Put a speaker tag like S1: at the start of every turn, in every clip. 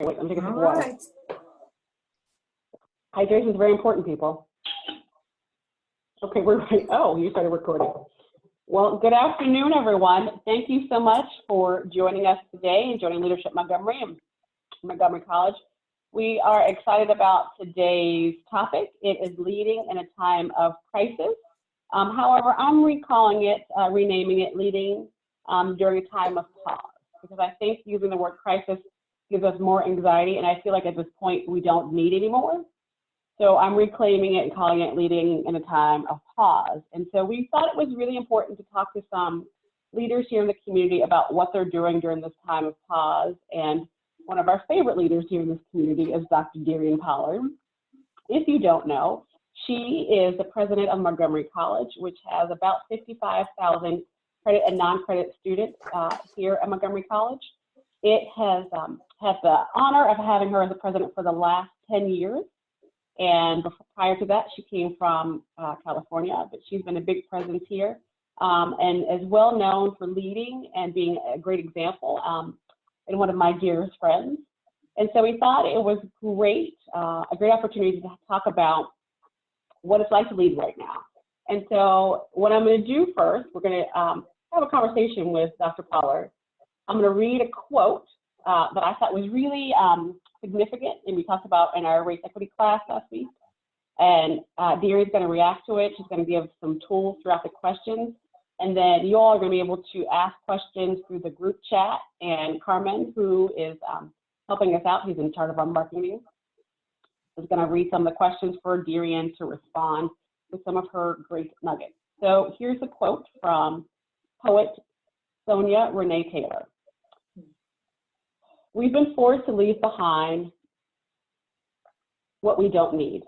S1: Wait, I'm taking a sip of
S2: All
S1: water.
S2: right.
S1: Hydration is very important, people. Okay, we're right. Oh, you started recording. Well, good afternoon, everyone. Thank you so much for joining us today and joining Leadership Montgomery and Montgomery College. We are excited about today's topic. It is leading in a time of crisis. However, I'm renaming it leading during a time of pause, because I think using the word crisis gives us more anxiety, and I feel like at this point we don't need anymore. So I'm reclaiming it and calling it leading in a time of pause. And so we thought it was really important to talk to some leaders here in the community about what they're doing during this time of pause. And one of our favorite leaders here in this community is Dr. DeRionne Pollard. If you don't know, she is the president of Montgomery College, which has about 55,000 credit and non-credit students here at Montgomery College. It has had the honor of having her as the president for the last 10 years. And prior to that, she came from California, but she's been a big presence here and is well known for leading and being a great example and one of my dearest friends. And so we thought it was a great opportunity to talk about what it's like to lead right now. And so what I'm going to do first, we're going to have a conversation with Dr. Pollard. I'm going to read a quote that I thought was really significant, and we talked about in our race equity class last week. And DeRionne's going to react to it. She's going to give some tools throughout the questions. And then you all are going to be able to ask questions through the group chat. And Carmen, who is helping us out, he's in charge of our marketing, is going to read some of the questions for DeRionne to respond with some of her great nuggets. So here's a quote from poet Sonia Renee Taylor. We've been forced to leave behind what we don't need.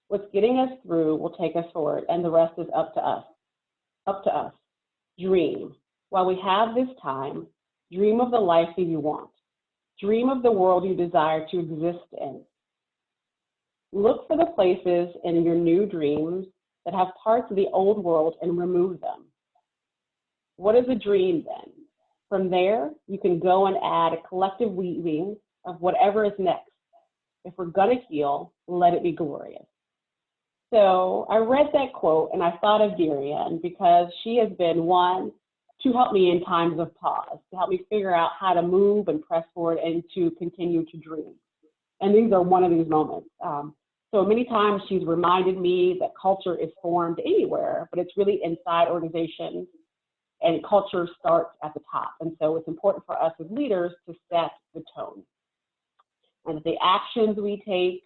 S1: What's getting us through will take us forward, and the rest is up to us. Up to us. Dream. While we have this time, dream of the life that you want. Dream of the world you desire to exist in. Look for the places in your new dreams that have parts of the old world and remove them. What is a dream then? From there, you can go and add a collective weaving of whatever is next. If we're gonna heal, let it be glorious. So I read that quote and I thought of DeRionne because she has been one to help me in times of pause, to help me figure out how to move and press forward and to continue to dream. And these are one of these moments. So many times she's reminded me that culture is formed anywhere, but it's really inside organizations. And culture starts at the top. And so it's important for us as leaders to set the tone. And the actions we take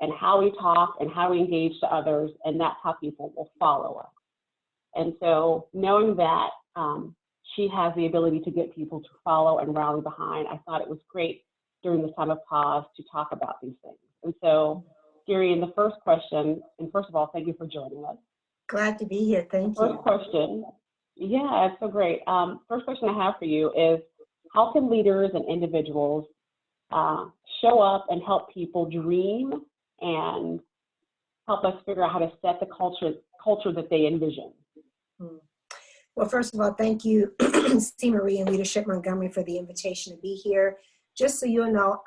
S1: and how we talk and how we engage to others, and that's how people will follow us. And so knowing that she has the ability to get people to follow and rally behind, I thought it was great during this time of pause to talk about these things. And so, DeRionne, the first question, and first of all, thank you for joining us.
S2: Glad to be here. Thank you.
S1: First question. Yeah, it's so great. First question I have for you is, how can leaders and individuals show up and help people dream and help us figure out how to set the culture that they envision?
S2: Well, first of all, thank you, C. Marie and Leadership Montgomery, for the invitation to be here. Just so you know,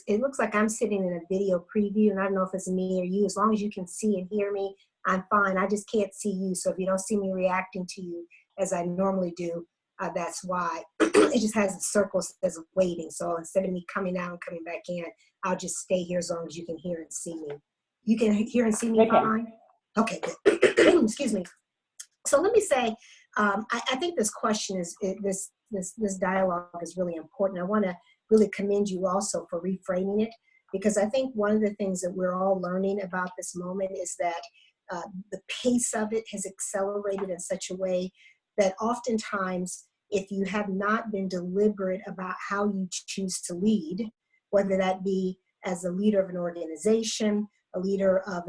S2: it looks like I'm sitting in a video preview, and I don't know if it's me or you. As long as you can see and hear me, I'm fine. I just can't see you. So if you don't see me reacting to you as I normally do, that's why. It just has a circle that says waiting. So instead of me coming out and coming back in, I'll just stay here as long as you can hear and see me. You can hear and see me fine? Okay, good. Excuse me. So let me say, I think this question this dialogue is really important. I want to really commend you also for reframing it, because I think one of the things that we're all learning about this moment is that the pace of it has accelerated in such a way that oftentimes, if you have not been deliberate about how you choose to lead, whether that be as a leader of an organization, a leader of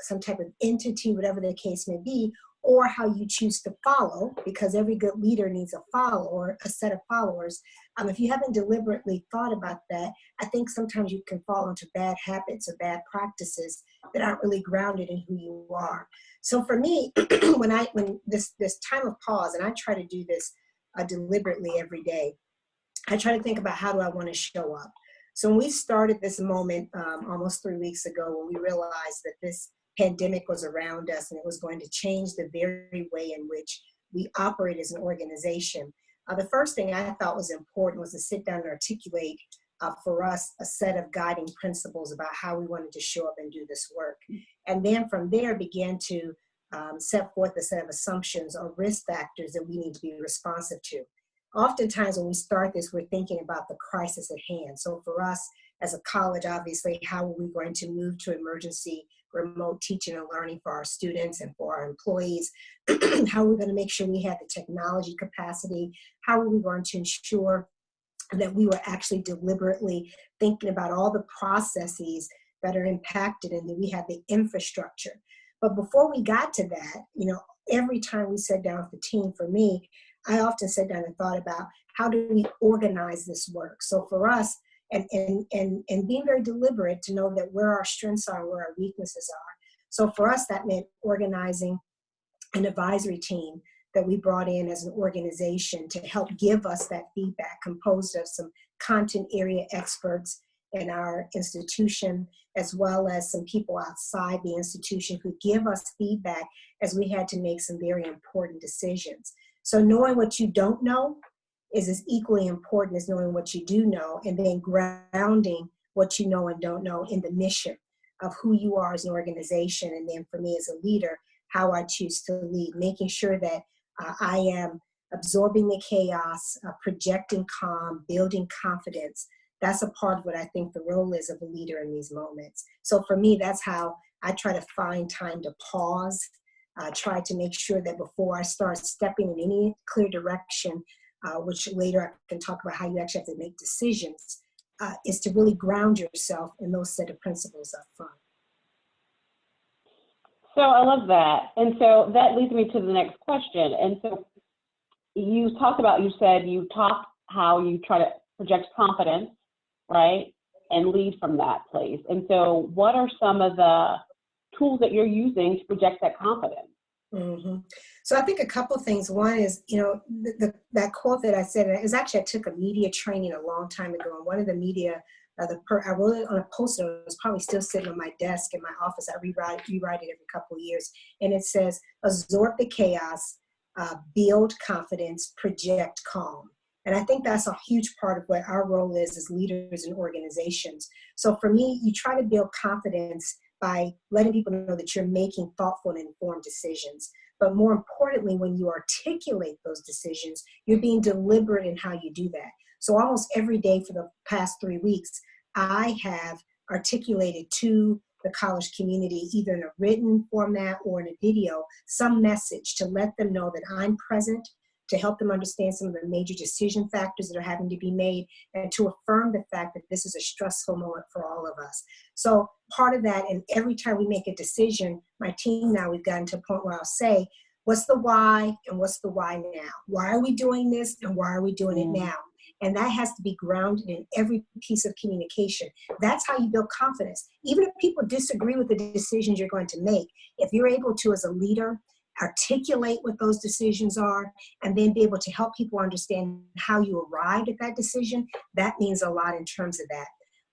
S2: some type of entity, whatever the case may be, or how you choose to follow, because every good leader needs a follower, a set of followers. If you haven't deliberately thought about that, I think sometimes you can fall into bad habits or bad practices that aren't really grounded in who you are. So for me, when this time of pause, and I try to do this deliberately every day, I try to think about how do I want to show up. So when we started this moment almost 3 weeks ago, when we realized that this pandemic was around us and it was going to change the very way in which we operate as an organization, the first thing I thought was important was to sit down and articulate for us a set of guiding principles about how we wanted to show up and do this work. And then from there began to set forth a set of assumptions or risk factors that we need to be responsive to. Oftentimes when we start this, we're thinking about the crisis at hand. So for us as a college, obviously, how are we going to move to emergency remote teaching and learning for our students and for our employees? How are we going to make sure we have the technology capacity? How are we going to ensure that we were actually deliberately thinking about all the processes that are impacted and that we have the infrastructure? But before we got to that, every time we sat down with the team, for me, I often sat down and thought about how do we organize this work? So for us, and being very deliberate to know that where our strengths are, where our weaknesses are. So for us, that meant organizing an advisory team that we brought in as an organization to help give us that feedback, composed of some content area experts in our institution, as well as some people outside the institution who give us feedback as we had to make some very important decisions. So knowing what you don't know is as equally important as knowing what you do know, and then grounding what you know and don't know in the mission of who you are as an organization. And then for me as a leader, how I choose to lead, making sure that I am absorbing the chaos, projecting calm, building confidence. That's a part of what I think the role is of a leader in these moments. So for me, that's how I try to find time to pause, try to make sure that before I start stepping in any clear direction, which later I can talk about how you actually have to make decisions, is to really ground yourself in those set of principles up front.
S1: So I love that. And so that leads me to the next question. And so you said you talk how you try to project confidence, right? And lead from that place. And so what are some of the tools that you're using to project that confidence?
S2: Mm-hmm. So I think a couple of things. One is, that quote that I said is actually, I took a media training a long time ago. And one of the media, I wrote it on a poster. It was probably still sitting on my desk in my office. I rewrite it every couple of years. And it says, absorb the chaos, build confidence, project calm. And I think that's a huge part of what our role is as leaders in organizations. So for me, you try to build confidence by letting people know that you're making thoughtful and informed decisions. But more importantly, when you articulate those decisions, you're being deliberate in how you do that. So almost every day for the past 3 weeks, I have articulated to the college community, either in a written format or in a video, some message to let them know that I'm present, to help them understand some of the major decision factors that are having to be made, and to affirm the fact that this is a stressful moment for all of us. So part of that, and every time we make a decision, my team now, we've gotten to a point where I'll say, what's the why and what's the why now? Why are we doing this and why are we doing it now? And that has to be grounded in every piece of communication. That's how you build confidence. Even if people disagree with the decisions you're going to make, if you're able to, as a leader, articulate what those decisions are, and then be able to help people understand how you arrived at that decision, that means a lot in terms of that.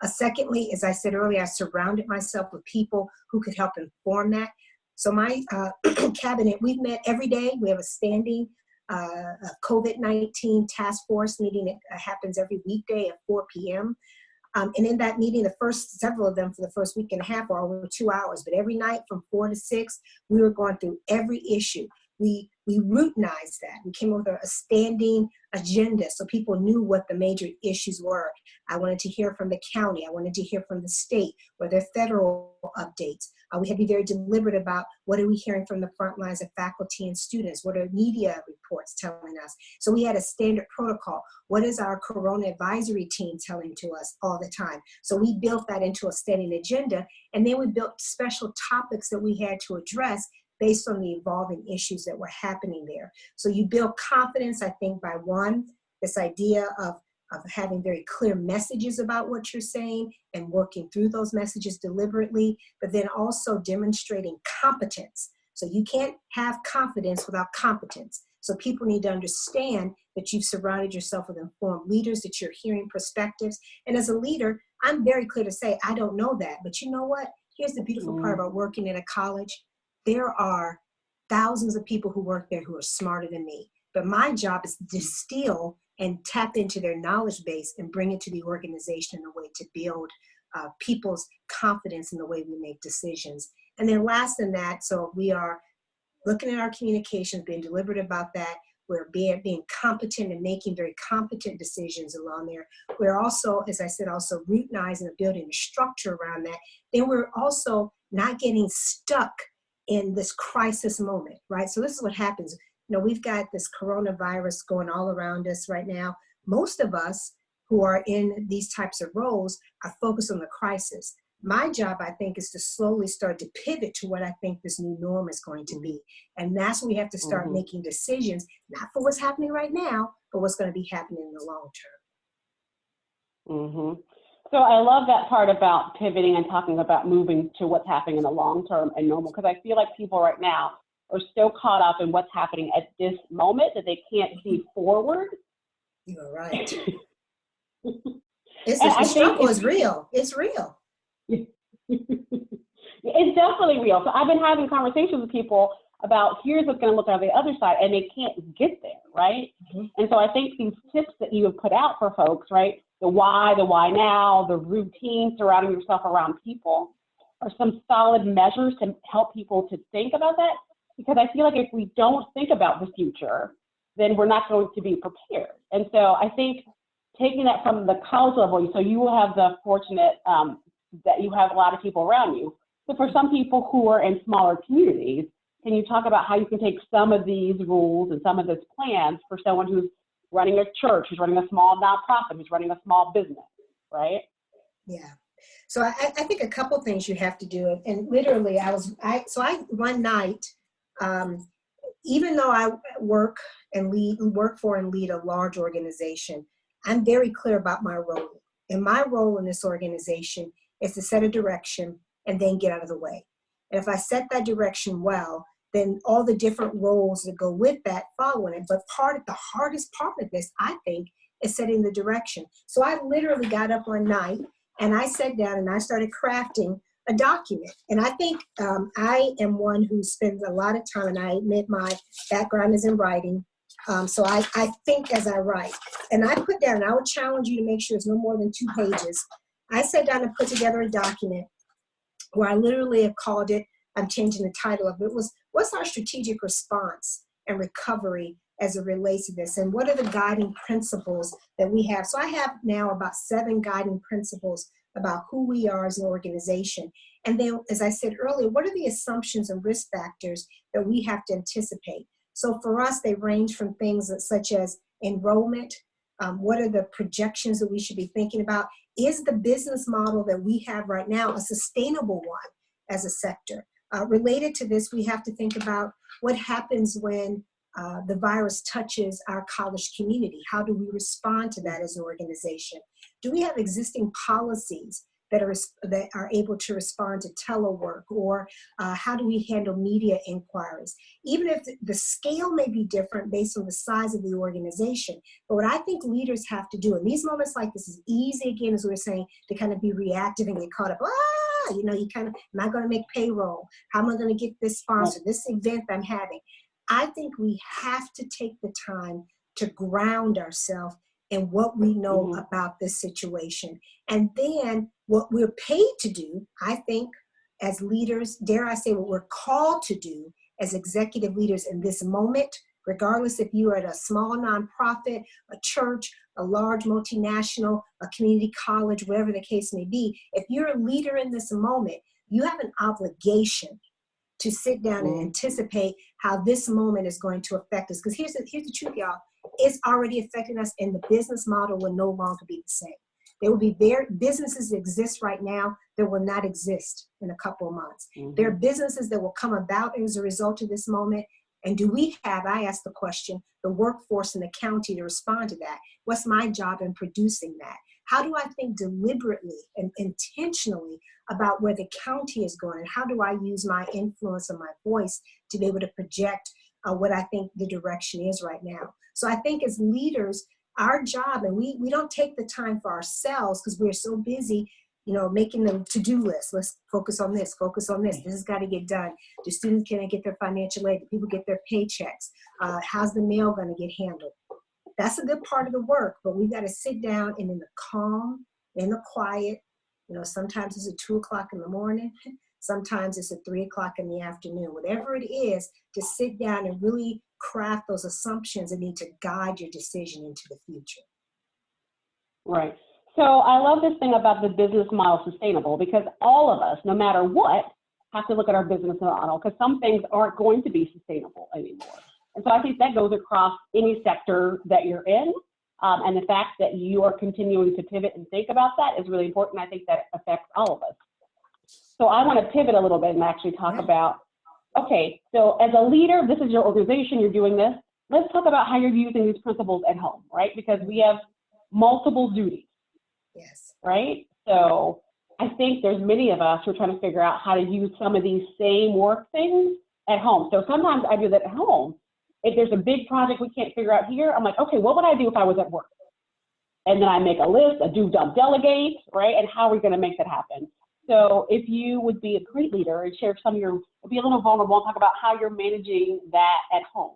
S2: Secondly, as I said earlier, I surrounded myself with people who could help inform that. So my cabinet, we've met every day. We have a standing COVID-19 task force meeting that happens every weekday at 4 p.m. And in that meeting, several of them for the first week and a half are over 2 hours, but every night from 4 to 6, we were going through every issue. We routinized that. We came up with a standing agenda so people knew what the major issues were. I wanted to hear from the county. I wanted to hear from the state. Were there federal updates? We had to be very deliberate about what are we hearing from the front lines of faculty and students? What are media reports telling us? So we had a standard protocol. What is our Corona advisory team telling to us all the time? So we built that into a standing agenda, and then we built special topics that we had to address based on the evolving issues that were happening there. So you build confidence, I think, by one, this idea of having very clear messages about what you're saying and working through those messages deliberately, but then also demonstrating competence. So you can't have confidence without competence. So people need to understand that you've surrounded yourself with informed leaders, that you're hearing perspectives. And as a leader, I'm very clear to say, I don't know that. But you know what? Here's the beautiful part about working in a college. There are thousands of people who work there who are smarter than me. But my job is to distill and tap into their knowledge base and bring it to the organization in a way to build people's confidence in the way we make decisions. And then last than that, so we are looking at our communications, being deliberate about that. We're being competent and making very competent decisions along there. We're also, as I said, also routinizing and building a structure around that. Then we're also not getting stuck in this crisis moment, right? So this is what happens. You know, we've got this coronavirus going all around us right now. Most of us who are in these types of roles are focused on the crisis. My job, I think, is to slowly start to pivot to what I think this new norm is going to be. And that's when we have to start making decisions, not for what's happening right now, but what's going to be happening in the long term.
S1: So I love that part about pivoting and talking about moving to what's happening in the long term and normal, because I feel like people right now are so caught up in what's happening at this moment that they can't see forward.
S2: You're right. The struggle is real. It's real.
S1: It's definitely real. So I've been having conversations with people about here's what's going to look on the other side, and they can't get there, right? And so I think these tips that you have put out for folks, right? The why now, the routine, surrounding yourself around people, are some solid measures to help people to think about that. Because I feel like if we don't think about the future, then we're not going to be prepared. And so I think taking that from the college level, so you will have the fortunate that you have a lot of people around you. So for some people who are in smaller communities, can you talk about how you can take some of these rules and some of those plans for someone who's running a church, who's running a small nonprofit, who's running a small business, right?
S2: Yeah. So I think a couple things you have to do. And literally one night, even though I work for and lead a large organization, I'm very clear about my role. And my role in this organization is to set a direction and then get out of the way. And if I set that direction well, then all the different roles that go with that follow it. But the hardest part of this, I think, is setting the direction. So I literally got up one night and I sat down and I started crafting a document. And I think I am one who spends a lot of time, and I admit my background is in writing. So I think as I write. And I put down, and I would challenge you to make sure it's no more than 2 pages. I sat down and put together a document where I literally have called it, I'm changing the title of it, was what's our strategic response and recovery as it relates to this? And what are the guiding principles that we have? So I have now about 7 guiding principles about who we are as an organization. And then, as I said earlier, what are the assumptions and risk factors that we have to anticipate? So for us, they range from things such as enrollment. What are the projections that we should be thinking about? Is the business model that we have right now a sustainable one as a sector? Related to this, we have to think about what happens when the virus touches our college community. How do we respond to that as an organization? Do we have existing policies that are able to respond to telework, or how do we handle media inquiries? Even if the scale may be different based on the size of the organization, but what I think leaders have to do in these moments like this is easy, again, as we were saying, to kind of be reactive and get caught up. You kind of, am I going to make payroll? How am I going to get this sponsor, this event I'm having? I think we have to take the time to ground ourselves in what we know about this situation. And then what we're paid to do, I think, as leaders, dare I say what we're called to do as executive leaders in this moment, regardless if you're at a small nonprofit, a church, a large multinational, a community college, whatever the case may be, if you're a leader in this moment, you have an obligation to sit down and anticipate how this moment is going to affect us. Because here's the truth, y'all. It's already affecting us, and the business model will no longer be the same. There will be businesses that exist right now that will not exist in a couple of months. There are businesses that will come about as a result of this moment. And do we have, I ask the question, the workforce in the county to respond to that? What's my job in producing that? How do I think deliberately and intentionally about where the county is going? And how do I use my influence and my voice to be able to project what I think the direction is right now? So I think as leaders, our job, and we don't take the time for ourselves because we're so busy, making them to-do lists. Let's focus on this, focus on this. This has got to get done. Do students can get their financial aid? Do people get their paychecks? How's the mail going to get handled? That's a good part of the work, but we got to sit down and in the calm, in the quiet, sometimes it's at 2 o'clock in the morning. Sometimes it's at 3 o'clock in the afternoon, whatever it is, to sit down and really craft those assumptions that need to guide your decision into the future.
S1: Right. So I love this thing about the business model sustainable, because all of us, no matter what, have to look at our business model, because some things aren't going to be sustainable anymore. And so I think that goes across any sector that you're in. And the fact that you are continuing to pivot and think about that is really important. I think that affects all of us. So I want to pivot a little bit and actually talk about, okay, so as a leader, this is your organization, you're doing this. Let's talk about how you're using these principles at home, right? Because we have multiple duties.
S2: Yes.
S1: Right? So I think there's many of us who are trying to figure out how to use some of these same work things at home. So sometimes I do that at home. If there's a big project we can't figure out here, I'm like, okay, what would I do if I was at work? And then I make a list, a do, dump, delegate, right? And how are we going to make that happen? So if you would be a great leader and share some of your, be a little vulnerable and talk about how you're managing that at home.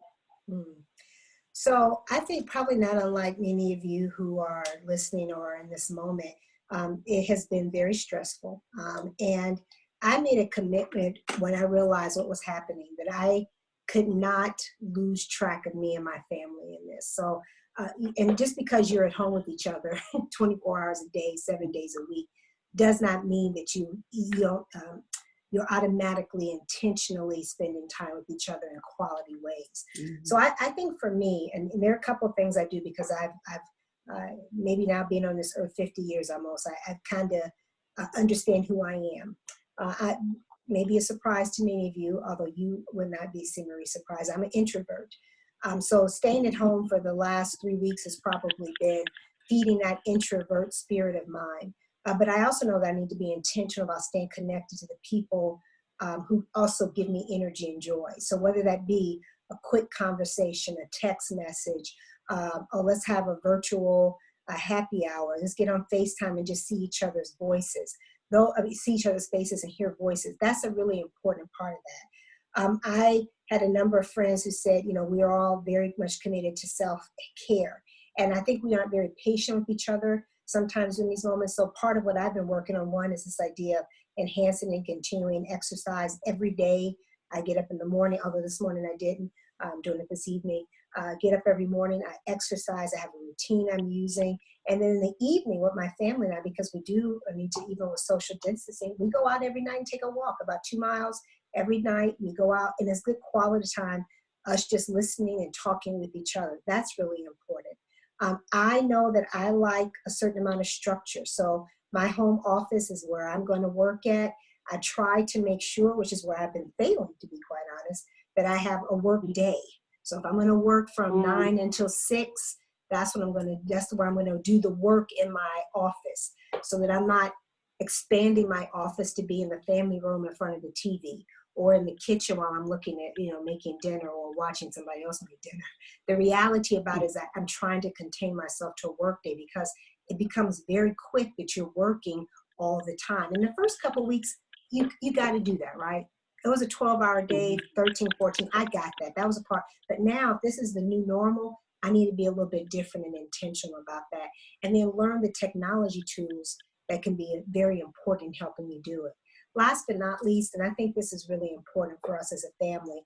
S2: So I think probably not unlike many of you who are listening or in this moment, it has been very stressful. And I made a commitment when I realized what was happening, that I could not lose track of me and my family in this. So, and just because you're at home with each other 24 hours a day, 7 days a week, does not mean that you're automatically intentionally spending time with each other in quality ways. So I think for me, and there are a couple of things I do, because I've maybe now been on this earth 50 years almost, I've kind of understand who I am. Maybe a surprise to many of you, although you would not be similarly surprised. I'm an introvert. So staying at home for the last 3 weeks has probably been feeding that introvert spirit of mine. But I also know that I need to be intentional about staying connected to the people who also give me energy and joy. So whether that be a quick conversation, a text message, or let's have a virtual happy hour, let's get on FaceTime and just see each other's voices. See each other's faces and hear voices. That's a really important part of that. I had a number of friends who said, we are all very much committed to self-care. And I think we aren't very patient with each other sometimes in these moments. So part of what I've been working on, one, is this idea of enhancing and continuing exercise every day. I get up in the morning, although this morning I didn't, I'm doing it this evening. Get up every morning, I exercise, I have a routine I'm using. And then in the evening with my family and I, because we do need to, even with social distancing, we go out every night and take a walk about 2 miles every night. We go out and it's good quality time, us just listening and talking with each other. That's really important. I know that I like a certain amount of structure. So my home office is where I'm going to work at. I try to make sure, which is where I've been failing, to be quite honest, that I have a work day. So if I'm going to work from 9 until 6, that's where I'm going to do the work in my office, so that I'm not expanding my office to be in the family room in front of the TV or in the kitchen while I'm looking at, making dinner or watching somebody else make dinner. The reality about it is that I'm trying to contain myself to a work day, because it becomes very quick that you're working all the time. In the first couple of weeks, you got to do that, right? It was a 12-hour day, 13, 14. I got that. That was a part. But now, if this is the new normal, I need to be a little bit different and intentional about that. And then learn the technology tools that can be very important in helping you do it. Last but not least, and I think this is really important for us as a family,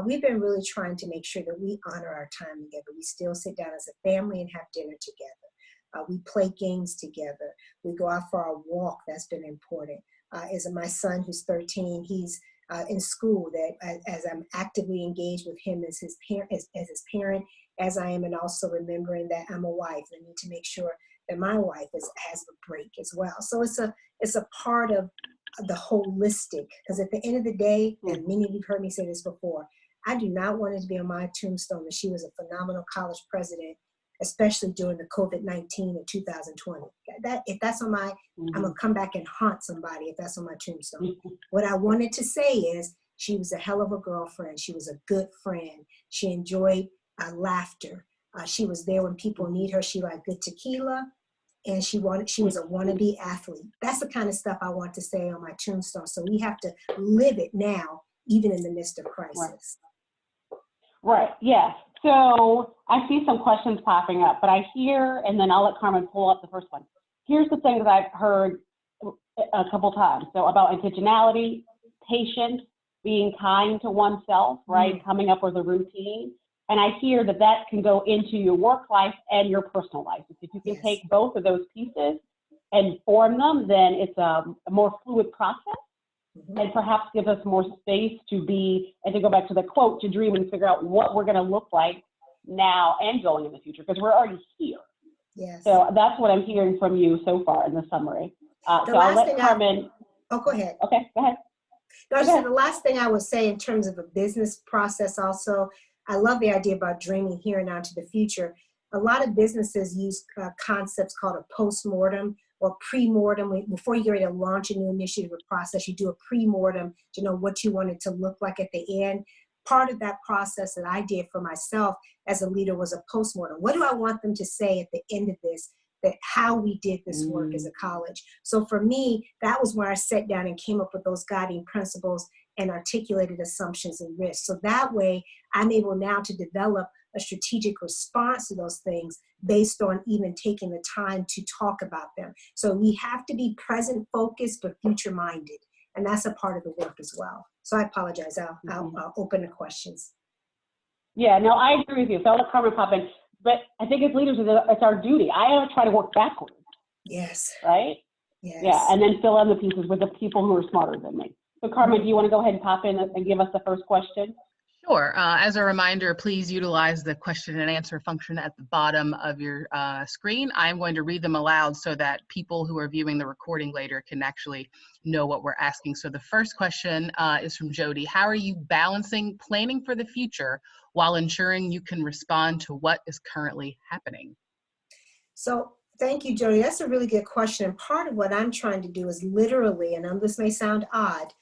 S2: we've been really trying to make sure that we honor our time together. We still sit down as a family and have dinner together. We play games together. We go out for our walk. That's been important. As my son, who's 13, he's in school, that as I'm actively engaged with him as his parent, as I am, and also remembering that I'm a wife. I need to make sure that my wife has a break as well. So it's a part of the holistic, because at the end of the day, and many of you have heard me say this before, I do not want it to be on my tombstone that she was a phenomenal college president, especially during the COVID-19 in 2020. If that's on my, I'm going to come back and haunt somebody if that's on my tombstone. What I wanted to say is she was a hell of a girlfriend. She was a good friend. She enjoyed laughter. She was there when people need her. She liked good tequila, and she was a wannabe athlete. That's the kind of stuff I want to say on my tombstone. So we have to live it now, even in the midst of crisis.
S1: Right, yes. So I see some questions popping up, but I hear, and then I'll let Carmen pull up the first one. Here's the thing that I've heard a couple times. So about intentionality, patience, being kind to oneself, right? Coming up with a routine. And I hear that that can go into your work life and your personal life. If you can take both of those pieces and form them, then it's a more fluid process and perhaps give us more space to be, and to go back to the quote, to dream and figure out what we're going to look like now and going in the future, because we're already here.
S2: Yes.
S1: So that's what I'm hearing from you so far in the summary. So I'll let Carmen.
S2: Go ahead.
S1: Okay, go ahead.
S2: No, so the last thing I would say in terms of a business process also, I love the idea about dreaming here and now to the future. A lot of businesses use concepts called a post-mortem or pre-mortem. Before you get ready to launch a new initiative or process, you do a pre-mortem to know what you want it to look like at the end. Part of that process that I did for myself as a leader was a post-mortem. What do I want them to say at the end of this? That how we did this work as a college. So for me, that was where I sat down and came up with those guiding principles and articulated assumptions and risks. So that way, I'm able now to develop a strategic response to those things based on even taking the time to talk about them. So we have to be present focused, but future minded. And that's a part of the work as well. So I apologize. I'll open the questions.
S1: Yeah, no, I agree with you. So I'll let Carmen pop in. But I think as leaders, it's our duty. I try to work backwards.
S2: Yes.
S1: Right?
S2: Yes.
S1: Yeah, and then fill in the pieces with the people who are smarter than me. So Carmen, do you want to go ahead and pop in and give us the first question?
S3: Sure. As a reminder, please utilize the question and answer function at the bottom of your screen. I'm going to read them aloud so that people who are viewing the recording later can actually know what we're asking. So the first question is from Jody. How are you balancing planning for the future while ensuring you can respond to what is currently happening?
S2: So thank you, Jody. That's a really good question. And part of what I'm trying to do is literally, and this may sound odd,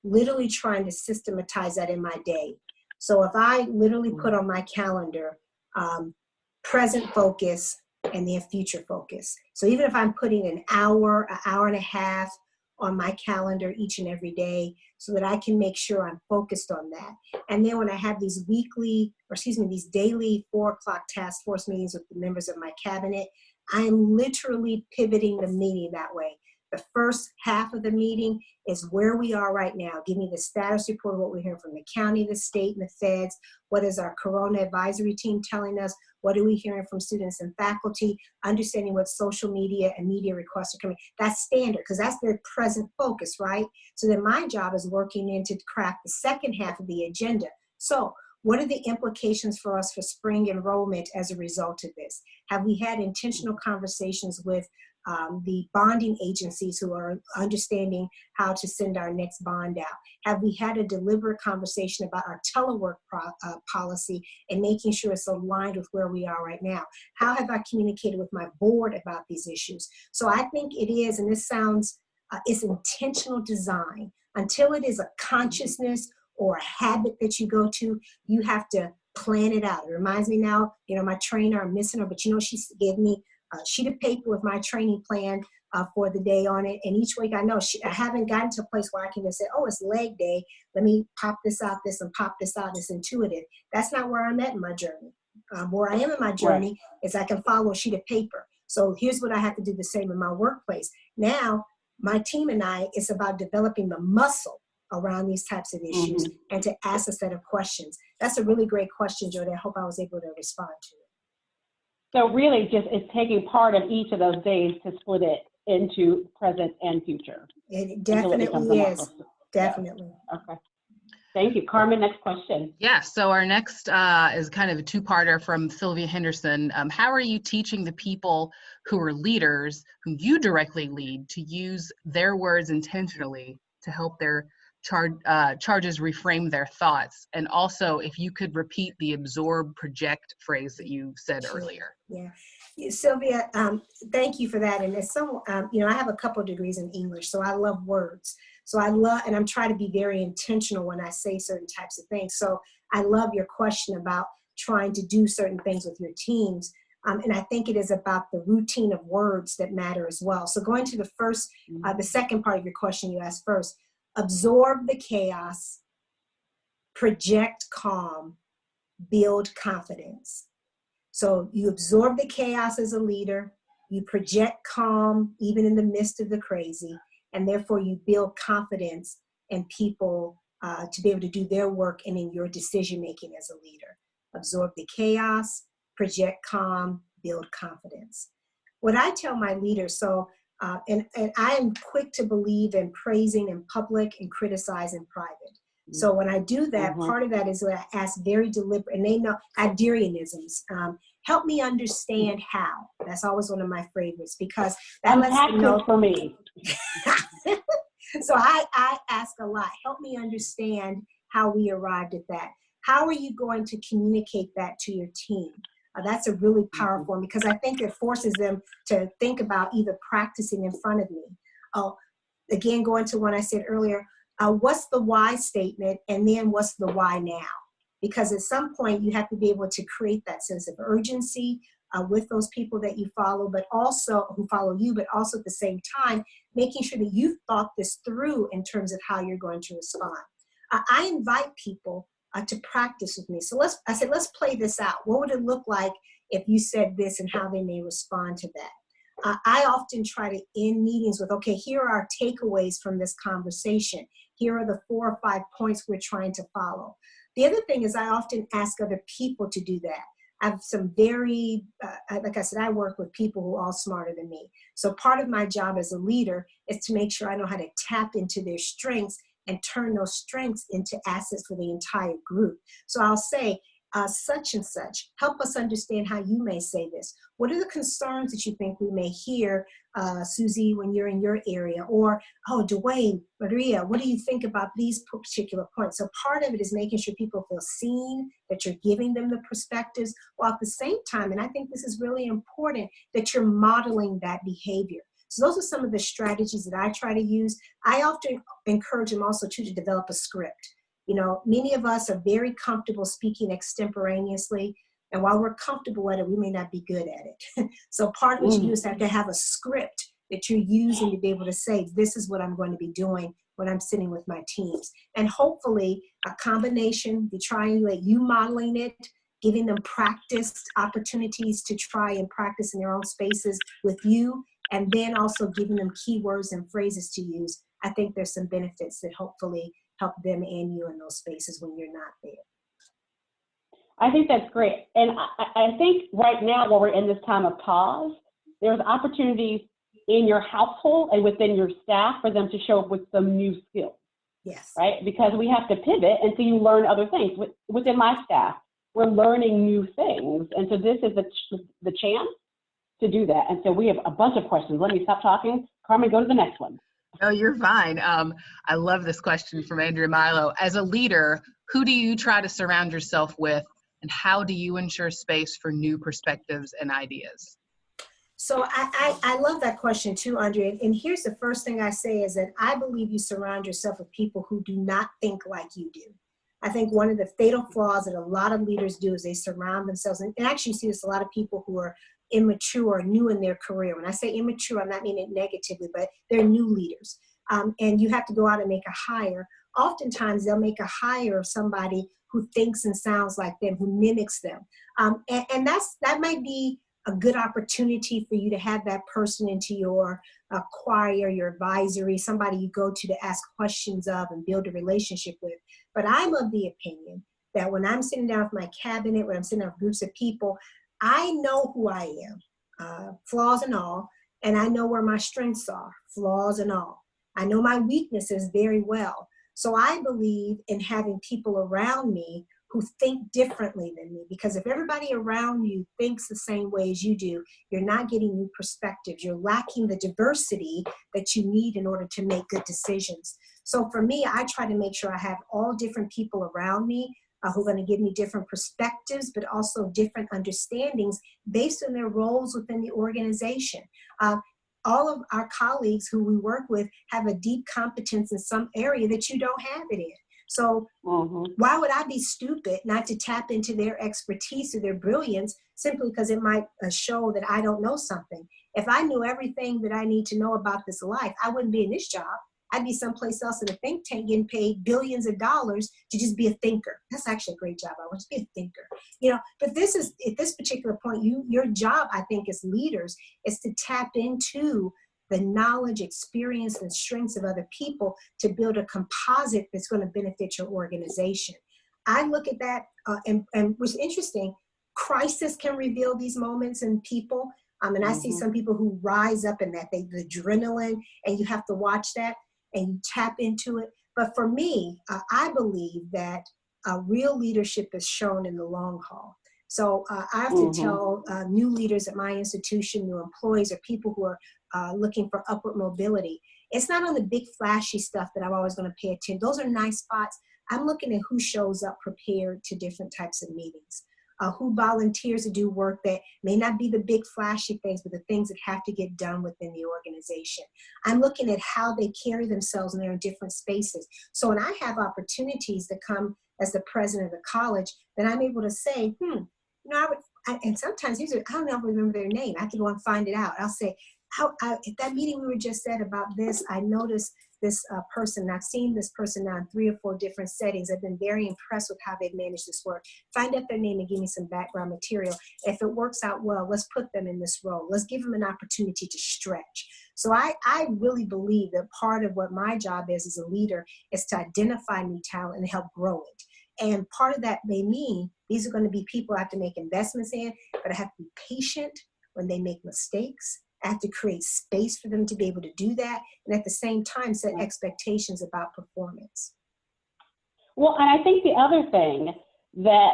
S2: literally trying to systematize that in my day. So if I literally put on my calendar, present focus and then future focus. So even if I'm putting an hour and a half on my calendar each and every day so that I can make sure I'm focused on that. And then when I have these these daily 4:00 task force meetings with the members of my cabinet, I am literally pivoting the meeting that way. The first half of the meeting is where we are right now. Give me the status report of what we're hearing from the county, the state, and the feds. What is our Corona advisory team telling us? What are we hearing from students and faculty? Understanding what social media and media requests are coming. That's standard because that's their present focus, right? So then my job is working in to craft the second half of the agenda. So what are the implications for us for spring enrollment as a result of this? Have we had intentional conversations with the bonding agencies who are understanding how to send our next bond out? Have we had a deliberate conversation about our telework policy and making sure it's aligned with where we are right now? How have I communicated with my board about these issues? So I think it is, and this sounds, it's intentional design. Until it is a consciousness or a habit that you go to, you have to plan it out. It reminds me now, my trainer, I'm missing her, but she gave me a sheet of paper with my training plan for the day on it. And each week I know I haven't gotten to a place where I can just say, oh, it's leg day. Let me pop this out, and pop this out. It's intuitive. That's not where I'm at in my journey. Where I am in my journey is I can follow a sheet of paper. So here's what I have to do the same in my workplace. Now, my team and I, it's about developing the muscle around these types of issues and to ask a set of questions. That's a really great question, Jody. I hope I was able to respond to it.
S1: So really just it's taking part of each of those days to split it into present and future.
S2: It definitely is. Definitely.
S1: Yeah. Okay. Thank you. Carmen, next question.
S3: Yeah, so our next is kind of a two-parter from Sylvia Henderson. How are you teaching the people who are leaders, who you directly lead, to use their words intentionally to help their charges reframe their thoughts? And also, if you could repeat the absorb, project phrase that you said earlier.
S2: Yeah, Sylvia, thank you for that. And as someone, I have a couple of degrees in English, so I love words. So and I'm trying to be very intentional when I say certain types of things. So I love your question about trying to do certain things with your teams. And I think it is about the routine of words that matter as well. So going to the second part of your question you asked first, absorb the chaos, project calm, build confidence. So you absorb the chaos as a leader, you project calm even in the midst of the crazy, and therefore you build confidence in people to be able to do their work and in your decision making as a leader. Absorb the chaos, project calm, build confidence. What I tell my leaders, and I am quick to believe in praising in public and criticize in private. So when I do that, part of that is what I ask very deliberate, and they know Aderianisms. Help me understand how. That's always one of my favorites because that lets me know
S1: for me.
S2: So I ask a lot. Help me understand how we arrived at that. How are you going to communicate that to your team? That's a really powerful one because I think it forces them to think about either practicing in front of me. Again, going to what I said earlier, what's the why statement and then what's the why now? Because at some point you have to be able to create that sense of urgency with those people that you follow, but also who follow you, but also at the same time, making sure that you've thought this through in terms of how you're going to respond. I invite people to practice with me. So I said, let's play this out. What would it look like if you said this and how they may respond to that? I often try to end meetings with, okay, here are our takeaways from this conversation. Here are the 4 or 5 points we're trying to follow. The other thing is I often ask other people to do that. I have some very, like I said, I work with people who are all smarter than me. So part of my job as a leader is to make sure I know how to tap into their strengths and turn those strengths into assets for the entire group. So I'll say, such and such, help us understand how you may say this. What are the concerns that you think we may hear, Susie, when you're in your area? Or, oh, Dwayne, Maria, what do you think about these particular points? So part of it is making sure people feel seen, that you're giving them the perspectives, while at the same time, and I think this is really important, that you're modeling that behavior. So those are some of the strategies that I try to use. I often encourage them also to develop a script. You know, many of us are very comfortable speaking extemporaneously, and while we're comfortable at it, we may not be good at it. So part of what you do is have to have a script that you're using to be able to say, this is what I'm going to be doing when I'm sitting with my teams. And hopefully a combination, the triangulate, you modeling it, giving them practice opportunities to try and practice in their own spaces with you, and then also giving them keywords and phrases to use. I think there's some benefits that hopefully help them and you in those spaces when you're not there.
S1: I think that's great. And I think right now, while we're in this time of pause, there's opportunities in your household and within your staff for them to show up with some new skills.
S2: Yes.
S1: Right? Because we have to pivot, and so you learn other things. Within my staff, we're learning new things. And so this is the chance to do that. And so we have a bunch of questions. Let me stop talking. Carmen, go to the next one.
S3: No, you're fine. I love this question from Andrea Milo. As a leader, who do you try to surround yourself with, and how do you ensure space for new perspectives and ideas?
S2: So I love that question too, Andrea. And here's the first thing I say is that I believe you surround yourself with people who do not think like you do. I think one of the fatal flaws that a lot of leaders do is they surround themselves, and actually you see this a lot of people who are immature or new in their career. When I say immature, I'm not meaning it negatively, but they're new leaders. And you have to go out and make a hire. Oftentimes they'll make a hire of somebody who thinks and sounds like them, who mimics them. And that might be a good opportunity for you to have that person into your choir, your advisory, somebody you go to ask questions of and build a relationship with. But I'm of the opinion that when I'm sitting down with my cabinet, when I'm sitting down with groups of people, I know who I am, flaws and all, and I know where my strengths are, flaws and all. I know my weaknesses very well. So I believe in having people around me who think differently than me, because if everybody around you thinks the same way as you do, you're not getting new perspectives. You're lacking the diversity that you need in order to make good decisions. So for me, I try to make sure I have all different people around me who are going to give me different perspectives, but also different understandings based on their roles within the organization. All of our colleagues who we work with have a deep competence in some area that you don't have it in. So
S1: Mm-hmm.
S2: why would I be stupid not to tap into their expertise or their brilliance simply because it might show that I don't know something? If I knew everything that I need to know about this life, I wouldn't be in this job. I'd be someplace else in a think tank getting paid billions of dollars to just be a thinker. That's actually a great job. I want to be a thinker, but this is, at this particular point, your job, I think, as leaders is to tap into the knowledge, experience, and strengths of other people to build a composite that's going to benefit your organization. I look at that, and what's interesting, crisis can reveal these moments in people. And I see some people who rise up in that, the adrenaline, and you have to watch that and you tap into it. But for me, I believe that real leadership is shown in the long haul. So I often tell new leaders at my institution, new employees, or people who are looking for upward mobility, it's not on the big flashy stuff that I'm always going to pay attention. Those are nice spots. I'm looking at who shows up prepared to different types of meetings, who volunteers to do work that may not be the big flashy things, but the things that have to get done within the organization. I'm looking at how they carry themselves when they're in different spaces. So when I have opportunities that come as the president of the college, then I'm able to say, and sometimes these are, I don't know if I remember their name. I have to go and find it out. I'll say, at that meeting we were just at about this, I noticed this person, and I've seen this person now in 3 or 4 different settings. I've been very impressed with how they've managed this work. Find out their name and give me some background material. If it works out well, let's put them in this role. Let's give them an opportunity to stretch. So I really believe that part of what my job is as a leader is to identify new talent and help grow it. And part of that may mean these are going to be people I have to make investments in, but I have to be patient when they make mistakes. I have to create space for them to be able to do that, and at the same time set expectations about performance.
S1: Well, and I think the other thing that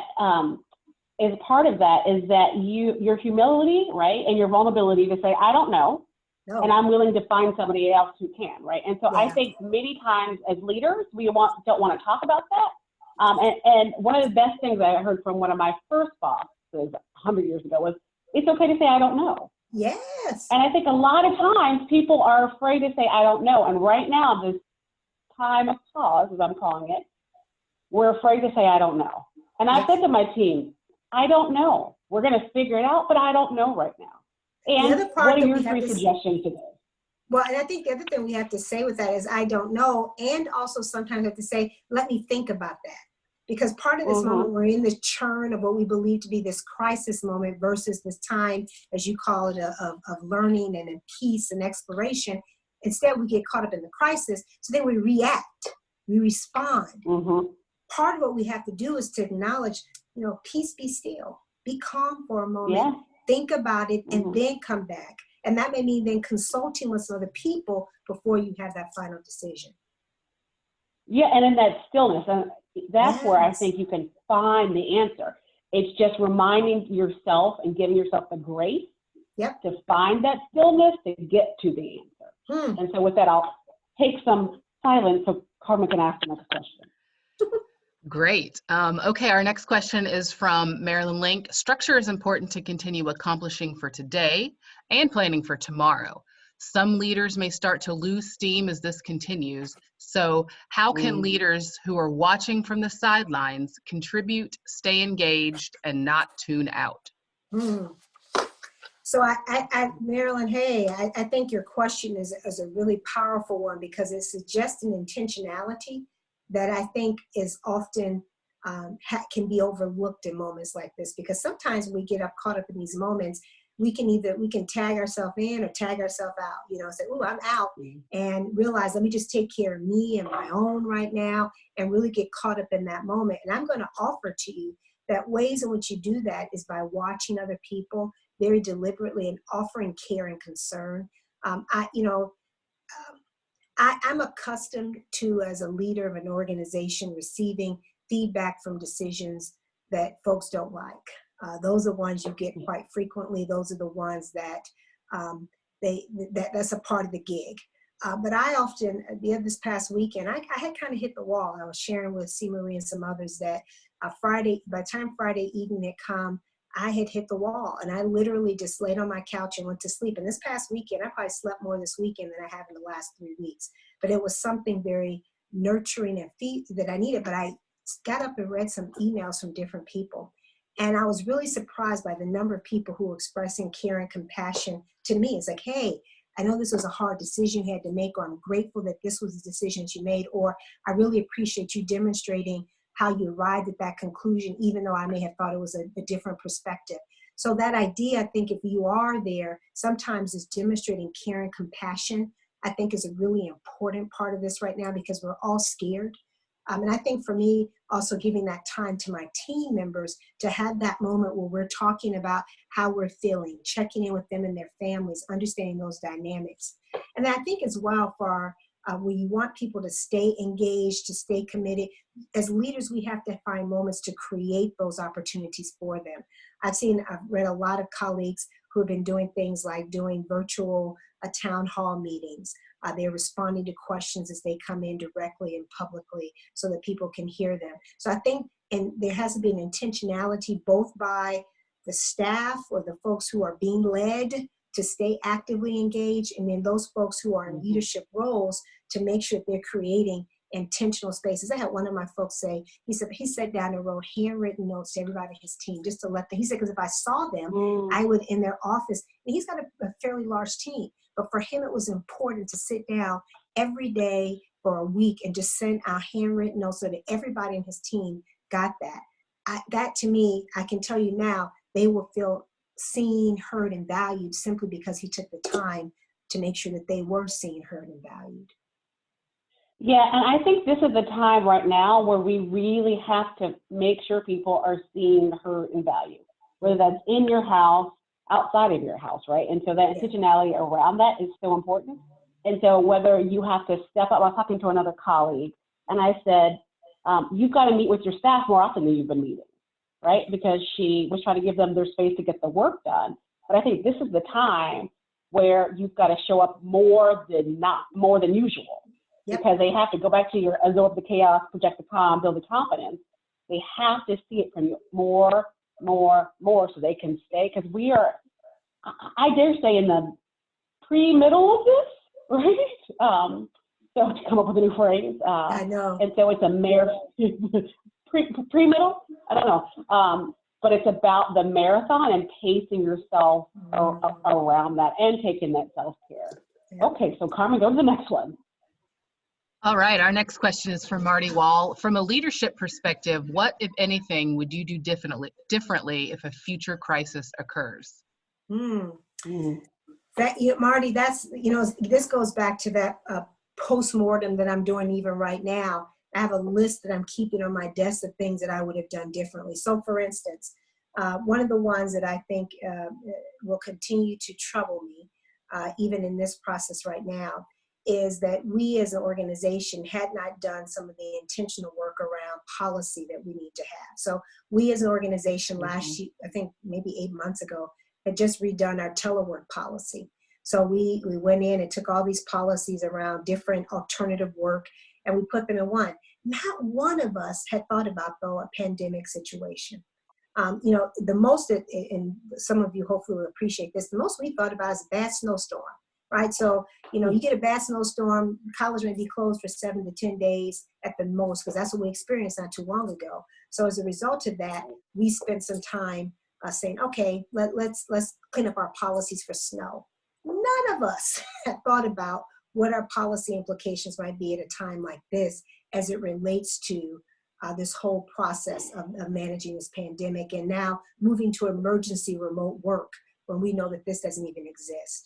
S1: is part of that is that your humility, right, and your vulnerability to say, I don't know, and I'm willing to find somebody else who can, right? And so I think many times as leaders, we don't want to talk about that. And one of the best things I heard from one of my first bosses 100 years ago was, it's okay to say, I don't know.
S2: Yes.
S1: And I think a lot of times people are afraid to say, I don't know. And right now, this time of pause, as I'm calling it, we're afraid to say, I don't know. And I said to my team, I don't know. We're going to figure it out, but I don't know right now. And what are your 3 suggestions today?
S2: Well, and I think the other thing we have to say with that is, I don't know. And also sometimes have to say, let me think about that. Because part of this moment, we're in the churn of what we believe to be this crisis moment versus this time, as you call it, of learning and in peace and exploration. Instead, we get caught up in the crisis. So then we react, we respond. Part of what we have to do is to acknowledge, peace, be still, be calm for a moment, think about it, and then come back. And that may mean then consulting with some other people before you have that final decision.
S1: Yeah, and in that stillness, and that's where I think you can find the answer. It's just reminding yourself and giving yourself the grace to find that stillness to get to the answer. And so with that, I'll take some silence so Carmen can ask the next question.
S3: Great. Okay, our next question is from Marilyn Link. Structure is important to continue accomplishing for today and planning for tomorrow. Some leaders may start to lose steam as this continues. So how can leaders who are watching from the sidelines contribute, stay engaged, and not tune out?
S2: So Marilyn, hey, I think your question is a really powerful one, because it suggests an intentionality that I think is often can be overlooked in moments like this. Because sometimes when we get caught up in these moments, we can tag ourselves in or tag ourselves out, say, oh, I'm out, and realize, let me just take care of me and my own right now, and really get caught up in that moment. And I'm going to offer to you that ways in which you do that is by watching other people very deliberately and offering care and concern. I'm accustomed to, as a leader of an organization, receiving feedback from decisions that folks don't like. Those are ones you get quite frequently. Those are the ones that that's a part of the gig. But I often, this past weekend, I had kind of hit the wall. I was sharing with C. Marie and some others that by the time Friday evening had come, I had hit the wall, and I literally just laid on my couch and went to sleep. And this past weekend, I probably slept more this weekend than I have in the last 3 weeks. But it was something very nurturing and feed that I needed, but I got up and read some emails from different people. And I was really surprised by the number of people who were expressing care and compassion to me. It's like, hey, I know this was a hard decision you had to make, or I'm grateful that this was the decisions you made, or I really appreciate you demonstrating how you arrived at that conclusion, even though I may have thought it was a different perspective. So that idea, I think if you are there, sometimes is demonstrating care and compassion, I think is a really important part of this right now, because we're all scared. And I think for me, also giving that time to my team members to have that moment where we're talking about how we're feeling, checking in with them and their families, understanding those dynamics. And I think as well for where you want people to stay engaged, to stay committed, as leaders, we have to find moments to create those opportunities for them. I've read a lot of colleagues who have been doing things like doing virtual town hall meetings. They're responding to questions as they come in directly and publicly so that people can hear them. So I think, and there has to be an intentionality both by the staff or the folks who are being led to stay actively engaged, and then those folks who are in leadership roles to make sure that they're creating intentional spaces. I had one of my folks say, he said he sat down and wrote handwritten notes to everybody in his team just to let them, he said, because if I saw them, I would in their office, and he's got a fairly large team, but for him it was important to sit down every day for a week and just send out handwritten notes so that everybody in his team got that. That to me, I can tell you now, they will feel seen, heard, and valued simply because he took the time to make sure that they were seen, heard, and valued.
S1: Yeah, and I think this is the time right now where we really have to make sure people are seen, heard, and valued, whether that's in your house, outside of your house, right? And so that intentionality around that is so important. And so whether you have to step up, I was talking to another colleague, and I said, you've got to meet with your staff more often than you've been meeting, right? Because she was trying to give them their space to get the work done. But I think this is the time where you've got to show up more than usual. Yep. Because they have to go back to your absorb the chaos, project the calm, build the confidence. They have to see it from you more, so they can stay. Because we are, I dare say, in the pre-middle of this, right? So to come up with a new phrase.
S2: I know.
S1: And so it's a pre-middle? I don't know. But it's about the marathon and pacing yourself around that and taking that self-care. Yep. Okay, so Carmen, go to the next one.
S3: All right, our next question is from Marty Wall. From a leadership perspective, what, if anything, would you do differently if a future crisis occurs?
S2: That, Marty, that's, this goes back to that post-mortem that I'm doing even right now. I have a list that I'm keeping on my desk of things that I would have done differently. So for instance, one of the ones that I think will continue to trouble me, even in this process right now, is that we as an organization had not done some of the intentional work around policy that we need to have. So we as an organization last year, I think maybe 8 months ago, had just redone our telework policy. So we went in and took all these policies around different alternative work, and we put them in one. Not one of us had thought about, though, a pandemic situation. The most, and some of you hopefully will appreciate this, the most we thought about is a bad snowstorm. Right, so you get a bad snowstorm, college may be closed for 7 to 10 days at the most, because that's what we experienced not too long ago. So as a result of that, we spent some time saying, okay, let's clean up our policies for snow. None of us had thought about what our policy implications might be at a time like this, as it relates to this whole process of managing this pandemic, and now moving to emergency remote work when we know that this doesn't even exist.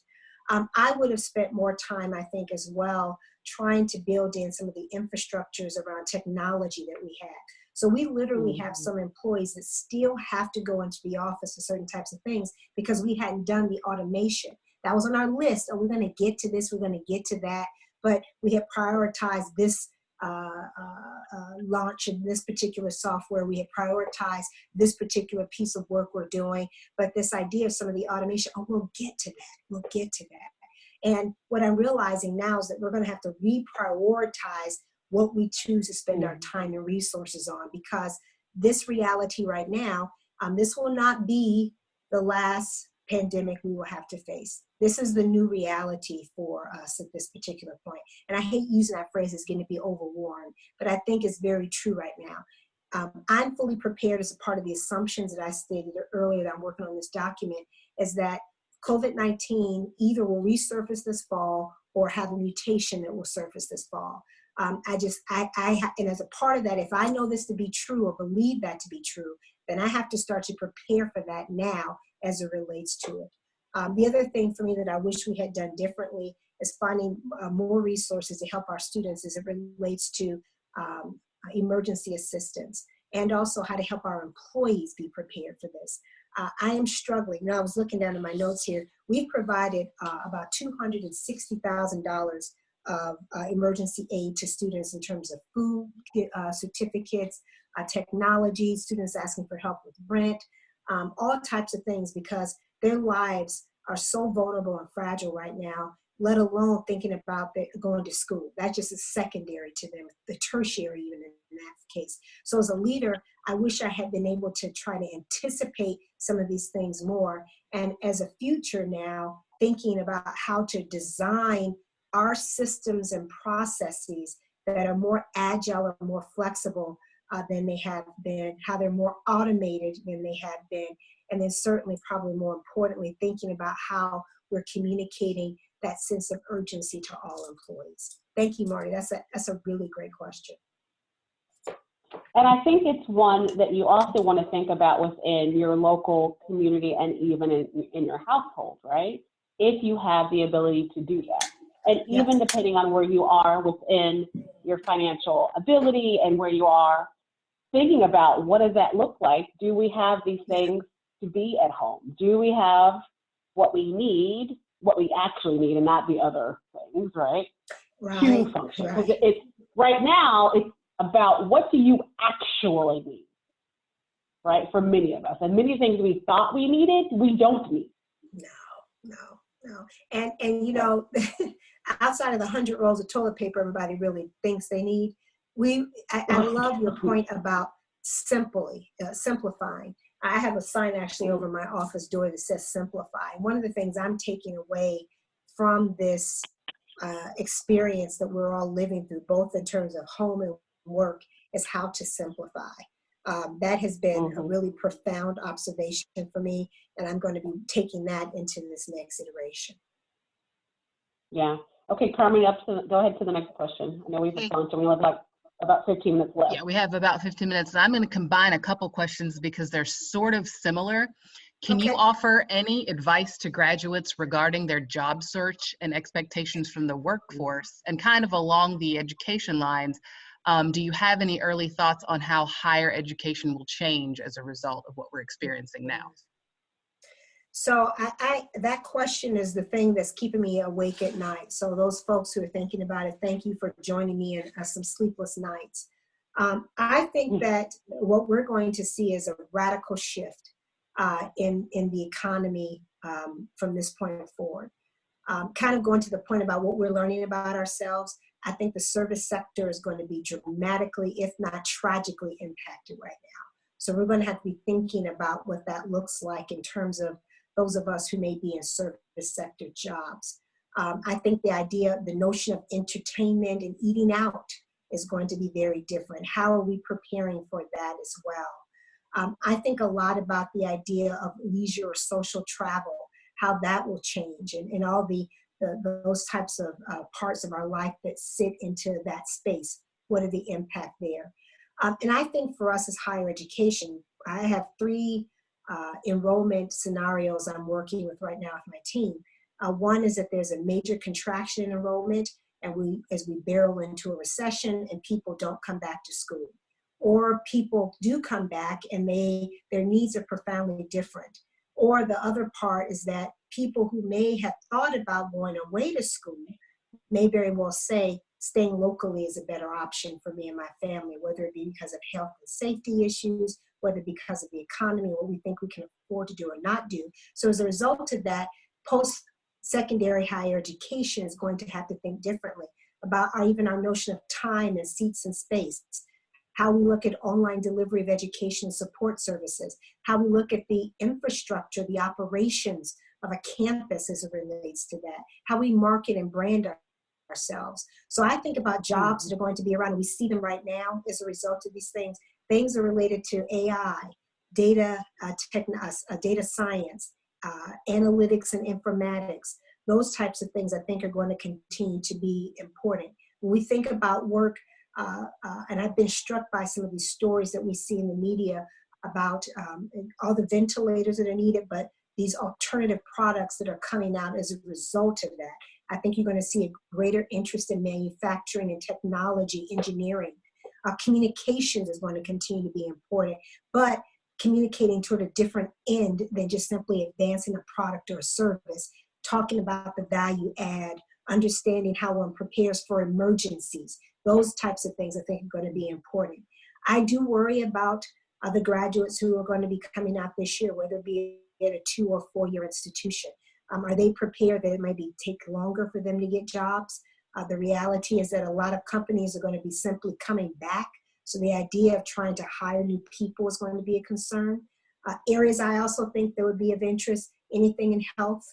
S2: I would have spent more time, I think, as well, trying to build in some of the infrastructures around technology that we had. So we literally have some employees that still have to go into the office for certain types of things because we hadn't done the automation. That was on our list. Oh, we're going to get to this, we're going to get to that. But we had prioritized this launch of this particular software. We had prioritized this particular piece of work we're doing. But this idea of some of the automation, we'll get to that. We'll get to that. And what I'm realizing now is that we're going to have to reprioritize what we choose to spend our time and resources on, because this reality right now, this will not be the last pandemic we will have to face. This is the new reality for us at this particular point. And I hate using that phrase, it's going to be overworn, but I think it's very true right now. I'm fully prepared as a part of the assumptions that I stated earlier that I'm working on this document, is that COVID-19 either will resurface this fall or have a mutation that will surface this fall. And as a part of that, if I know this to be true or believe that to be true, then I have to start to prepare for that now as it relates to it. The other thing for me that I wish we had done differently is finding more resources to help our students as it relates to emergency assistance, and also how to help our employees be prepared for this. I am struggling. Now, I was looking down in my notes here. We've provided about $260,000 of emergency aid to students in terms of food, certificates, technology, students asking for help with rent, all types of things, because their lives are so vulnerable and fragile right now, let alone thinking about going to school. That just is secondary to them, the tertiary even in that case. So as a leader, I wish I had been able to try to anticipate some of these things more. And as a future now, thinking about how to design our systems and processes that are more agile and more flexible than they have been, how they're more automated than they have been, and then certainly, probably more importantly, thinking about how we're communicating that sense of urgency to all employees. Thank you, Marty. That's a really great question.
S1: And I think it's one that you also want to think about within your local community and even in your household, right? If you have the ability to do that. And even depending on where you are within your financial ability and where you are, thinking about what does that look like? Do we have these things to be at home? Do we have what we need, what we actually need, and not the other things, right? To function. Because it's right now, it's about what do you actually need, right? For many of us. And many things we thought we needed, we don't need.
S2: No. And you know, outside of the 100 rolls of toilet paper everybody really thinks they need, I love your point about simplifying. I have a sign actually over my office door that says simplify. One of the things I'm taking away from this experience that we're all living through, both in terms of home and work, is how to simplify. That has been a really profound observation for me, and I'm going to be taking that into this next iteration.
S1: Yeah. Okay, Carmen, go ahead to the next question. I know we've gone, so we have like about 15 minutes left.
S3: Yeah, we have about 15 minutes. And I'm going to combine a couple questions because they're sort of similar. Can you offer any advice to graduates regarding their job search and expectations from the workforce? And kind of along the education lines, do you have any early thoughts on how higher education will change as a result of what we're experiencing now?
S2: So that question is the thing that's keeping me awake at night. So those folks who are thinking about it, thank you for joining me in some sleepless nights. I think that what we're going to see is a radical shift in the economy from this point forward. Kind of going to the point about what we're learning about ourselves, I think the service sector is going to be dramatically, if not tragically, impacted right now. So we're going to have to be thinking about what that looks like in terms of those of us who may be in service sector jobs. I think the notion of entertainment and eating out is going to be very different. How are we preparing for that as well? I think a lot about the idea of leisure or social travel, how that will change, and all those types of parts of our life that sit into that space. What are the impact there? And I think for us as higher education, I have 3 enrollment scenarios I'm working with right now with my team. One is that there's a major contraction in enrollment, and as we barrel into a recession and people don't come back to school, or people do come back and their needs are profoundly different. Or the other part is that people who may have thought about going away to school may very well say staying locally is a better option for me and my family, whether it be because of health and safety issues, whether because of the economy, what we think we can afford to do or not do. So as a result of that, post-secondary higher education is going to have to think differently about even our notion of time and seats and space. how we look at online delivery of education and support services, how we look at the infrastructure, the operations of a campus as it relates to that, how we market and brand ourselves. So I think about jobs that are going to be around, and we see them right now as a result of these things. Things are related to AI, data, data science, analytics and informatics. Those types of things I think are going to continue to be important. When we think about work, and I've been struck by some of these stories that we see in the media about all the ventilators that are needed, but these alternative products that are coming out as a result of that. I think you're going to see a greater interest in manufacturing and technology, engineering. Communications is going to continue to be important, but communicating toward a different end than just simply advancing a product or a service, talking about the value add, understanding how one prepares for emergencies. Those types of things I think are going to be important. I do worry about the graduates who are going to be coming out this year, whether it be at a 2 or 4 year institution. Are they prepared that it might take longer for them to get jobs? The reality is that a lot of companies are going to be simply coming back. So the idea of trying to hire new people is going to be a concern. Areas I also think that would be of interest, anything in health,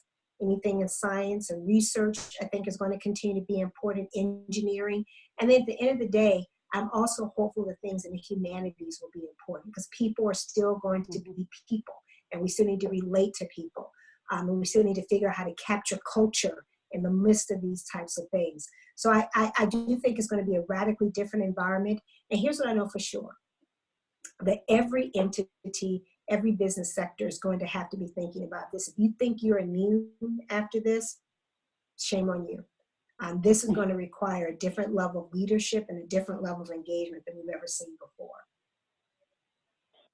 S2: anything in science and research, I think is going to continue to be important, engineering. And then at the end of the day, I'm also hopeful that things in the humanities will be important because people are still going to be people and we still need to relate to people. And we still need to figure out how to capture culture in the midst of these types of things. So I do think it's going to be a radically different environment. And here's what I know for sure, that every entity, every business sector is going to have to be thinking about this. If you think you're immune after this, shame on you. This is going to require a different level of leadership and a different level of engagement than we've ever seen before.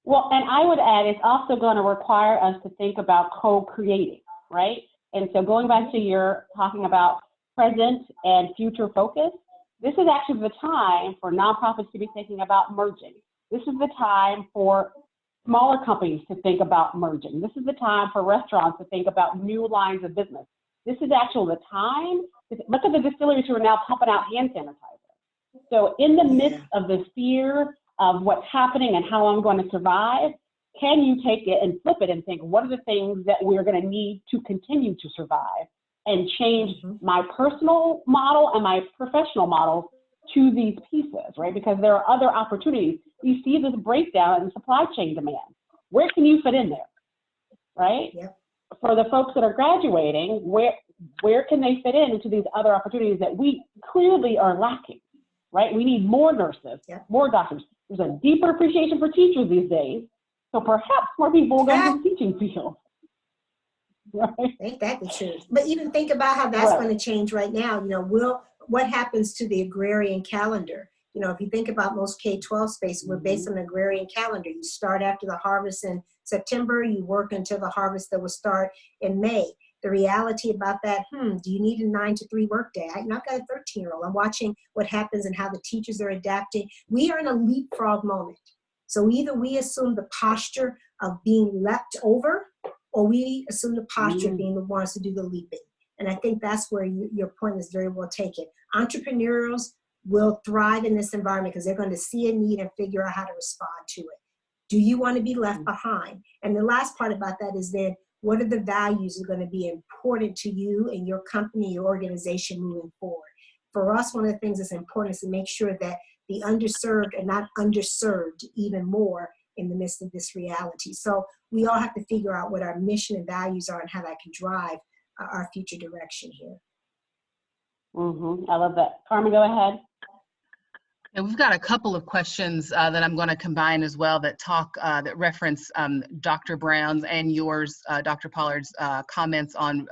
S1: Well, and I would add, it's also going to require us to think about co-creating, right? And so going back to your talking about present and future focus, this is actually the time for nonprofits to be thinking about merging. This is the time for smaller companies to think about merging. This is the time for restaurants to think about new lines of business. This is actually the time. Look at the distilleries who are now pumping out hand sanitizer. So in the midst of the fear of what's happening and how I'm going to survive, can you take it and flip it and think, what are the things that we're going to need to continue to survive and change my personal model and my professional models to these pieces, right? Because there are other opportunities. You see this breakdown in supply chain demand. Where can you fit in there, right?
S2: Yep.
S1: For the folks that are graduating, where can they fit into these other opportunities that we clearly are lacking, right? We need more nurses, more doctors. There's a deeper appreciation for teachers these days. So perhaps more people will go into the teaching field. Right?
S2: Ain't that the truth? But even think about how that's going to change right now. You know, what happens to the agrarian calendar? You know, if you think about most K-12 spaces, we're based on an agrarian calendar. You start after the harvest in September, you work until the harvest that will start in May. The reality about that, do you need a 9 to 3 workday? I've got a 13-year-old. I'm watching what happens and how the teachers are adapting. We are in a leapfrog moment. So either we assume the posture of being leapt over, or we assume the posture of being the ones to do the leaping. And I think that's where your point is very well taken. Entrepreneurs will thrive in this environment because they're going to see a need and figure out how to respond to it. Do you want to be left behind? And the last part about that is then, what are the values that are going to be important to you and your company, your organization moving forward? For us, one of the things that's important is to make sure that the underserved are not underserved even more in the midst of this reality. So we all have to figure out what our mission and values are and how that can drive our future direction here.
S1: I love that. Carmen, go ahead.
S3: And we've got a couple of questions that I'm going to combine as well that that reference Dr. Brown's and yours, Dr. Pollard's comments on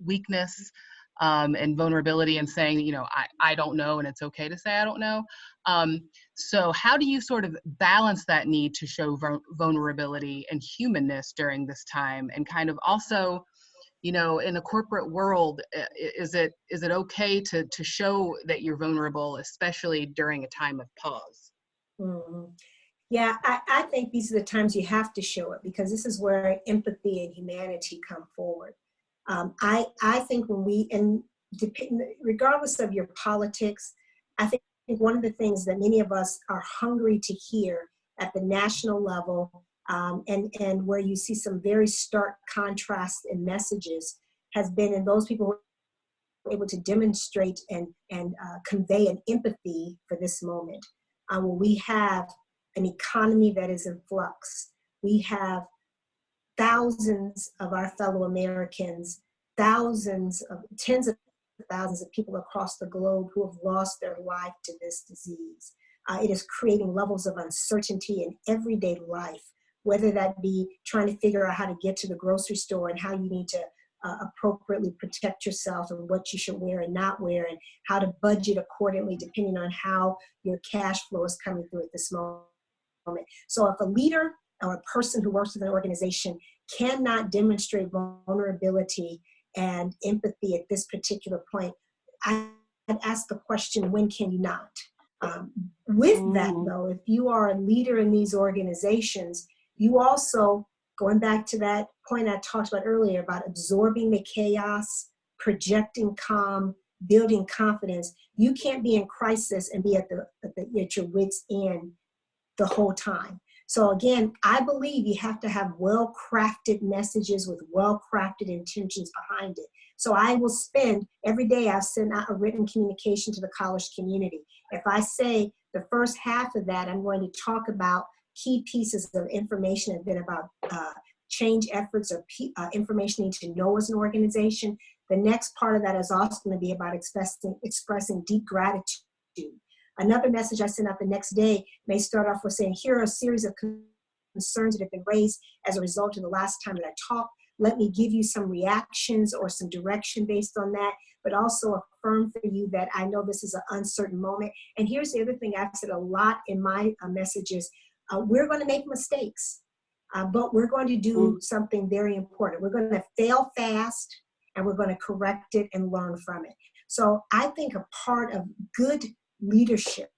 S3: weakness and vulnerability and saying, you know, I don't know, and it's okay to say I don't know. So how do you sort of balance that need to show vulnerability and humanness during this time, and kind of also, you know, in the corporate world, is it okay to show that you're vulnerable, especially during a time of pause?
S2: Yeah, I think these are the times you have to show it, because this is where empathy and humanity come forward. I think when regardless of your politics, I think think one of the things that many of us are hungry to hear at the national level, and where you see some very stark contrast in messages, has been in those people who are able to demonstrate and convey an empathy for this moment. Where we have an economy that is in flux. We have thousands of our fellow Americans, tens of thousands of people across the globe who have lost their life to this disease. It is creating levels of uncertainty in everyday life, whether that be trying to figure out how to get to the grocery store and how you need to appropriately protect yourself and what you should wear and not wear, and how to budget accordingly depending on how your cash flow is coming through at this moment. So if a leader or a person who works with an organization cannot demonstrate vulnerability and empathy at this particular point, I'd ask the question, when can you not? With that though, if you are a leader in these organizations, you also, going back to that point I talked about earlier about absorbing the chaos, projecting calm, building confidence, you can't be in crisis and be at your wits' end the whole time. So again, I believe you have to have well-crafted messages with well-crafted intentions behind it. So I will spend, every day I've sent out a written communication to the college community. If I say the first half of that, I'm going to talk about key pieces of information that have been about change efforts or information you need to know as an organization. The next part of that is also going to be about expressing deep gratitude. Another message I send out the next day may start off with saying, here are a series of concerns that have been raised as a result of the last time that I talked. Let me give you some reactions or some direction based on that, but also affirm for you that I know this is an uncertain moment. And here's the other thing I've said a lot in my messages. We're going to make mistakes, but we're going to do something very important. We're going to fail fast, and we're going to correct it and learn from it. So I think a part of good leadership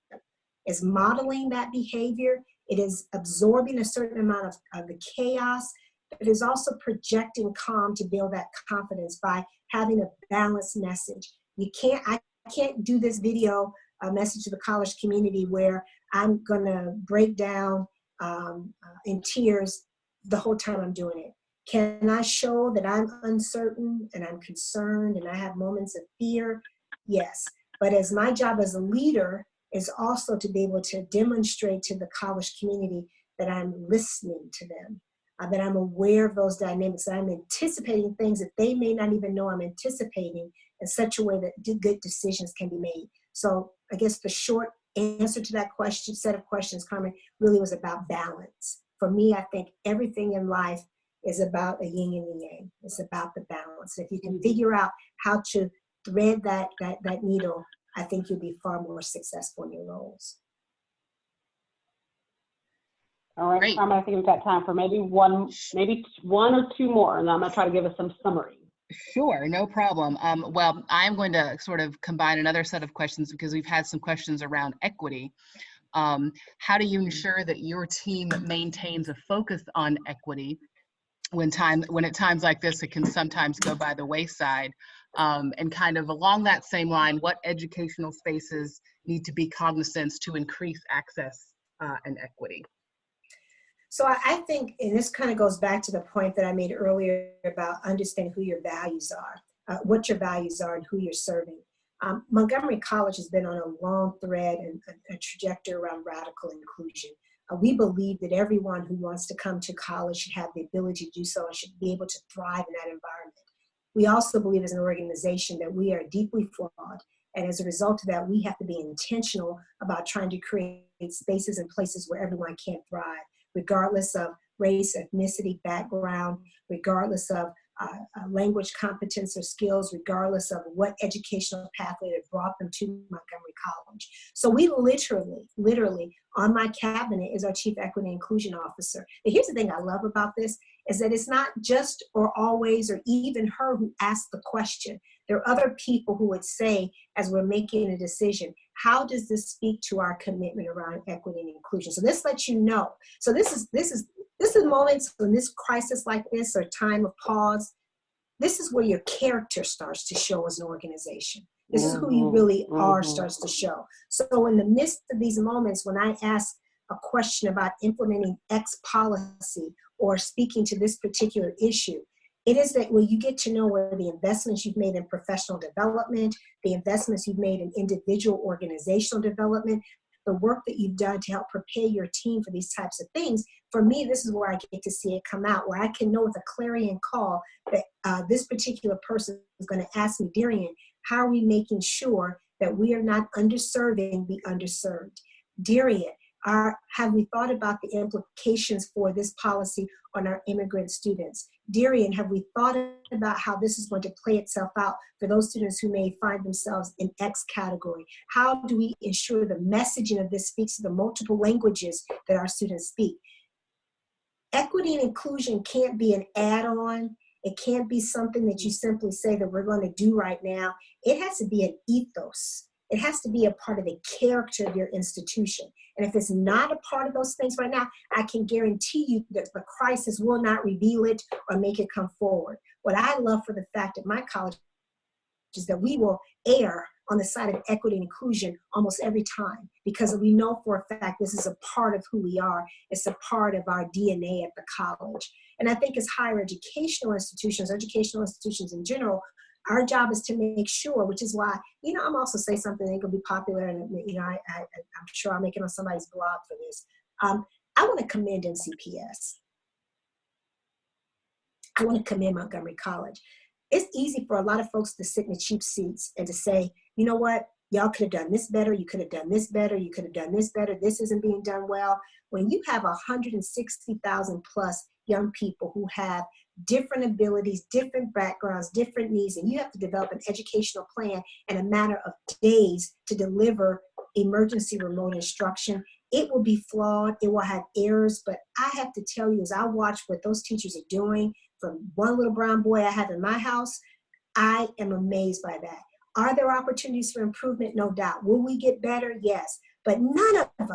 S2: is modeling that behavior. It is absorbing a certain amount of the chaos. It is also projecting calm to build that confidence by having a balanced message. I can't do this video message to the college community where I'm gonna break down in tears the whole time I'm doing it. Can I show that I'm uncertain and I'm concerned and I have moments of fear? Yes. But as my job as a leader is also to be able to demonstrate to the college community that I'm listening to them, that I'm aware of those dynamics, that I'm anticipating things that they may not even know I'm anticipating in such a way that good decisions can be made. So I guess the short answer to that question, set of questions, Carmen, really was about balance. For me, I think everything in life is about a yin and a yang. It's about the balance. If you can figure out how to thread that needle, I think you'll be far more successful in your roles.
S1: All right, Carmen, I think we've got time for maybe one or two more, and I'm going to try to give us some summary.
S3: Sure, no problem. Well, I'm going to sort of combine another set of questions because we've had some questions around equity. How do you ensure that your team maintains a focus on equity when at times like this, it can sometimes go by the wayside? And kind of along that same line, what educational spaces need to be cognizant to increase access and equity?
S2: So I think, and this kind of goes back to the point that I made earlier about understanding who your values are, what your values are and who you're serving. Montgomery College has been on a long thread and a trajectory around radical inclusion. We believe that everyone who wants to come to college should have the ability to do so and should be able to thrive in that environment. We also believe as an organization that we are deeply flawed. And as a result of that, we have to be intentional about trying to create spaces and places where everyone can thrive, regardless of race, ethnicity, background, regardless of language competence or skills, regardless of what educational pathway that brought them to Montgomery College. So we literally, on my cabinet is our Chief Equity and Inclusion Officer. And here's the thing I love about this, is that it's not just or always or even her who asks the question. There are other people who would say, as we're making a decision, how does this speak to our commitment around equity and inclusion? So this lets you know. So this is moments when this crisis like this or time of pause, this is where your character starts to show as an organization. This is who you really are starts to show. So in the midst of these moments, when I ask a question about implementing X policy or speaking to this particular issue, it is that when you get to know where the investments you've made in professional development, the investments you've made in individual organizational development, the work that you've done to help prepare your team for these types of things, for me, this is where I get to see it come out, where I can know with a clarion call that this particular person is going to ask me, DeRionne, how are we making sure that we are not underserving the underserved? DeRionne, have we thought about the implications for this policy on our immigrant students? DeRionne, have we thought about how this is going to play itself out for those students who may find themselves in X category? How do we ensure the messaging of this speaks to the multiple languages that our students speak? Equity and inclusion can't be an add-on. It can't be something that you simply say that we're going to do right now. It has to be an ethos. It has to be a part of the character of your institution. And if it's not a part of those things right now, I can guarantee you that the crisis will not reveal it or make it come forward. What I love for the fact at my college is that we will err on the side of equity and inclusion almost every time, because we know for a fact this is a part of who we are. It's a part of our DNA at the college. And I think as higher educational institutions in general, our job is to make sure, which is why, I'm also say something that ain't gonna be popular, and I'm sure I'll make it on somebody's blog for this. I want to commend NCPS. I want to commend Montgomery College. It's easy for a lot of folks to sit in the cheap seats and to say, you know what, y'all could have done this better, you could have done this better, you could have done this better, this isn't being done well. When you have 160,000 plus young people who have different abilities, different backgrounds, different needs, and you have to develop an educational plan in a matter of days to deliver emergency remote instruction, it will be flawed, it will have errors, but I have to tell you, as I watch what those teachers are doing, from one little brown boy I have in my house, I am amazed by that. Are there opportunities for improvement? No doubt. Will we get better? Yes. But none of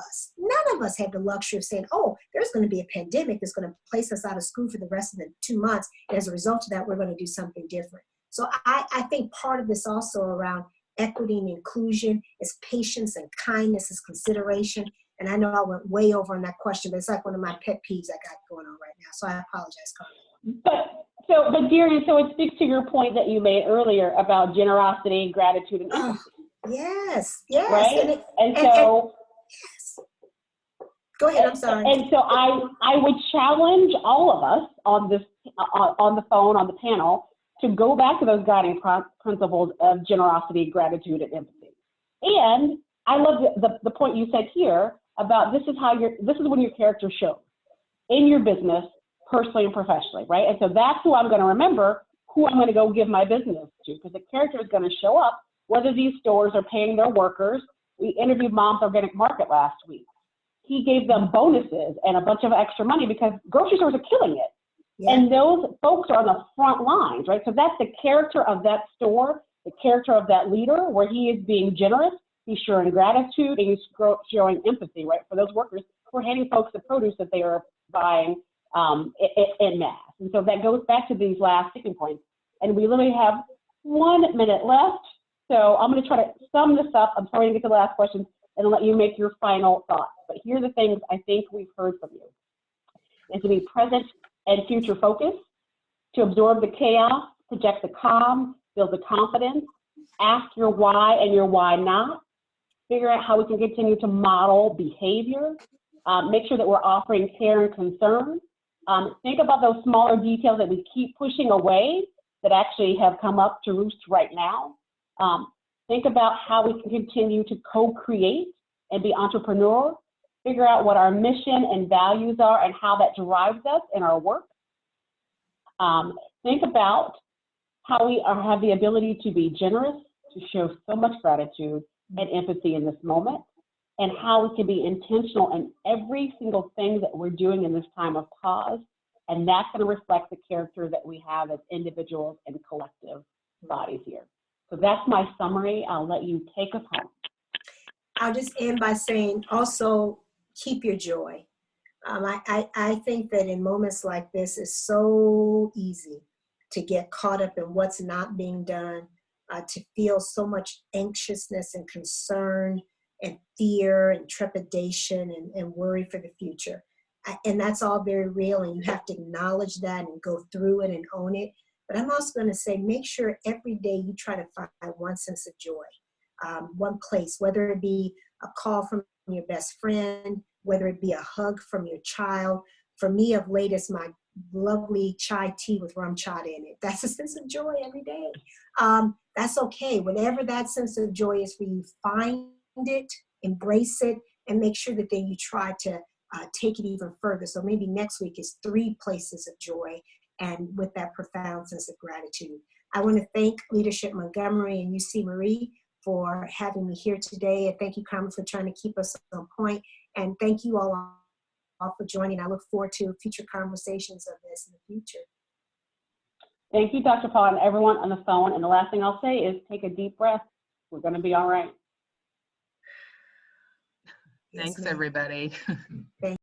S2: us have the luxury of saying, oh, there's going to be a pandemic that's going to place us out of school for the rest of the 2 months. And as a result of that, we're going to do something different. So I think part of this also around equity and inclusion is patience and kindness is consideration. And I know I went way over on that question, but it's like one of my pet peeves I got going on right now. So I apologize, Carmen.
S1: But DeRionne, so it speaks to your point that you made earlier about generosity, gratitude, and empathy.
S2: Yes.
S1: Right?
S2: Yes. Go ahead, I'm sorry.
S1: And so I would challenge all of us on the phone, on the panel, to go back to those guiding principles of generosity, gratitude, and empathy. And I love the point you said here about this is when your character shows in your business, personally and professionally, right? And so that's who I'm going to remember, who I'm going to go give my business to, because the character is going to show up, whether these stores are paying their workers. We interviewed Mom's Organic Market last week. He gave them bonuses and a bunch of extra money because grocery stores are killing it. Yeah. And those folks are on the front lines, right? So that's the character of that store, the character of that leader, where he is being generous, he's showing gratitude, and he's showing empathy, right, for those workers who are handing folks the produce that they are buying en masse. And so that goes back to these last sticking points. And we literally have 1 minute left. So I'm going to try to sum this up. I'm sorry to get to the last question and let you make your final thoughts. But here are the things I think we've heard from you. Is to be present and future focused, to absorb the chaos, project the calm, build the confidence, ask your why and your why not, figure out how we can continue to model behavior, make sure that we're offering care and concern. Think about those smaller details that we keep pushing away that actually have come up to roost right now. Think about how we can continue to co-create and be entrepreneurial, figure out what our mission and values are and how that drives us in our work. Think about how we have the ability to be generous, to show so much gratitude and empathy in this moment, and how we can be intentional in every single thing that we're doing in this time of pause. And that's going to reflect the character that we have as individuals and collective bodies here. So that's my summary. I'll let you take us home.
S2: I'll just end by saying also keep your joy. I think that in moments like this, it's so easy to get caught up in what's not being done. to feel so much anxiousness and concern and fear and trepidation and worry for the future. And that's all very real, and you have to acknowledge that and go through it and own it. But I'm also going to say, make sure every day you try to find one sense of joy, one place, whether it be a call from your best friend, whether it be a hug from your child. For me, of late, it's my lovely chai tea with rum chata in it. That's a sense of joy every day. That's okay. Whatever that sense of joy is for you, find it, embrace it, and make sure that then you try to take it even further. So maybe next week is 3 places of joy, and with that profound sense of gratitude. I want to thank Leadership Montgomery and UC Marie for having me here today. And thank you, Carmen, for trying to keep us on point. And thank you all for joining. I look forward to future conversations of this in the future.
S1: Thank you, Dr. Pollard, and everyone on the phone. And the last thing I'll say is take a deep breath. We're going to be all right.
S3: Thanks,
S2: Yes, ma'am.
S3: everybody.
S2: Thank